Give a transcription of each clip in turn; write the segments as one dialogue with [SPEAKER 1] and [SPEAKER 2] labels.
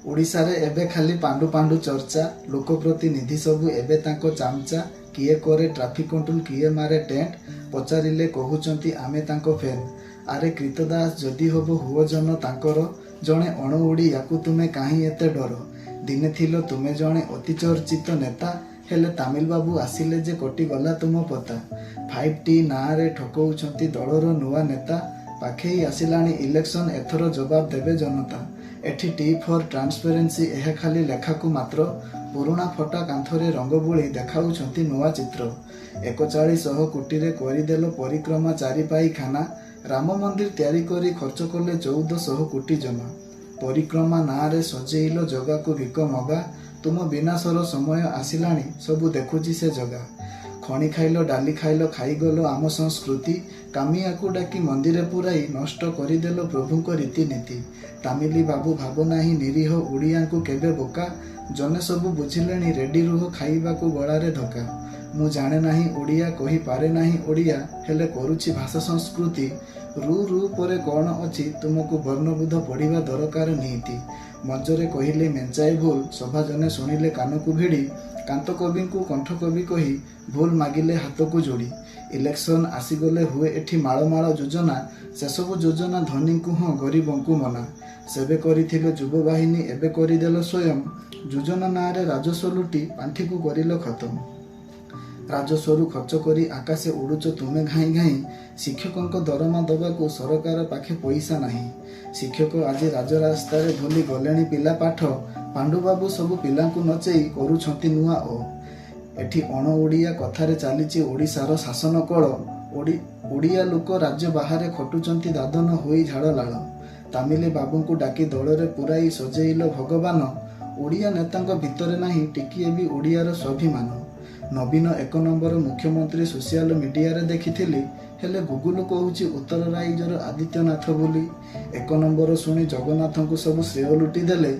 [SPEAKER 1] ओडिशारे एबे खाली पांडु पांडु चर्चा लोकप्रतिनिधि सबू एबे तांको चामचा किए करे ट्राफिक कंट्रोल किए मारे टेंट पचारिले कहउचंती आमे तांको फैन। आरे कृतदास जदि हबो हुओ जन तांकर जणे अण ओडियाकु तुमे काहे एते डर। दिने थिलो तुमे जणे अति चर्चित नेता हेले तामिल बाबू आसिले जे कटि गला तुम पता। 5T नारे ठकउचंती दलर नुआ नेता पाखेई आसिलाणी इलेक्शन एथर जवाब देबे जनता। एठी टी फॉर ट्रांसपेरेंसी एहा खाली लेखाकु मात्र पुराणा फटा कांथरे रंग बोली देखाउछंती नुआ चित्र। 4100 कोटी रे करिदेलो परिक्रमा चारि पाई खाना राम मंदिर तैयारी करी खर्च कले 1400 कोटी जमा। परिक्रमा नारे सजेइलो जगा को भिक मगा तुम विनाशर समय आसिलाणी सबु देखुची से जगा। खणी खाइलो डाली खाइलो खाईगलो आम संस्कृति कामिया को डाकी मंदिरे पुराई नष्ट करिदेलो प्रभुंक रीतिनीति। तामिली बाबू भाव नाही निरीह ओडिया को केबे बोका जने सबु बुझिलेनी रेडी रुह खाइबा को गଳାରେ धक्का। मु जाने नाही ओडिया कहि पारे नाही ओडिया हेले करूची भाषा संस्कृति रु रु परे कौन अछि तुमको वर्णबोध पढ़िबा दरकार नीति। मंचरे कहिले मेंचाए भूल सभा जने शुणिले कान को भिड़ी कांत कवि को कंठ कवि कही भूल मागिले हाथ को जोड़ी। इलेक्शन आसीगले हुए एठी माଳ माଳ योजना से सब योजना धनी को हाँ गरीब को मना। सेबे करिथिलो युव बाहिनी एबे करिदेलो स्वयं योजना नारे राजस्व लुटी पांठी को करिलो खत्म। राजस्वरु खर्च करी आकाशे उड़ुच तुमे घाई घाई शिक्षकों दरमा दबा को सरकार पाखे पैसा नहीं। शिक्षक आज राजरास्ता भूली गलेनी पिला पाठ पांडु बाबू सबु पिला को नचेई करूछंती नुआ ओ। एठी अण ओडिया कथारे चलीची ओडिशार शासन कल ओडिया लोक राज्य बाहर खटुचंती दादन होई झाड़ लाल। तामिले बाबू को डाकी दलरे पुराई सजेइल भगवान ओडिया नेतांक भितरे नाही टिकिए भी ओडियार स्वाभिमान। नवीन 1 नंबर मुख्यमंत्री सोशल मीडिया रे देखिथिली हेले गुगुल कहूची उत्तर राइजर आदित्यनाथ बोली। 1 नंबर शुणी जगन्नाथ को सब श्रेय लुटी देले।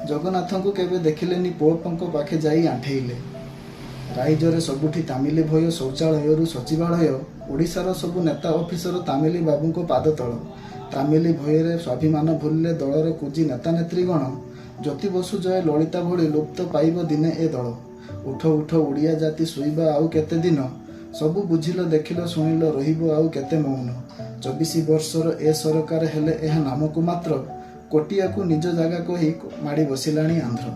[SPEAKER 1] जगन्नाथ को केबे देखिलेनी पोपंक पाखे जाई आंठेइले। राइजरे सबुठी तामिली भय शौचालय सचिवालय ओडिशार सबु नेता ऑफिसर तामिली बाबू को पाद तल। तामिली भୟରେ स्वाभिमान भूलिले दलर कुजी नेता नेत्रीगण ज्योति बसु जय ललिता भली लुप्त पाइब दिने ए दल। उठ उठ ओडिया जाति शुइबा आउ केते दिन सबु बुझिल देखिल शुणिल रहिबो आउ केते मौन। 24 वर्षर ए सरकार हेले एहा नामकु मात्र कोटिया को निज जागा कही माड़ी बसिलाणी आंध्र।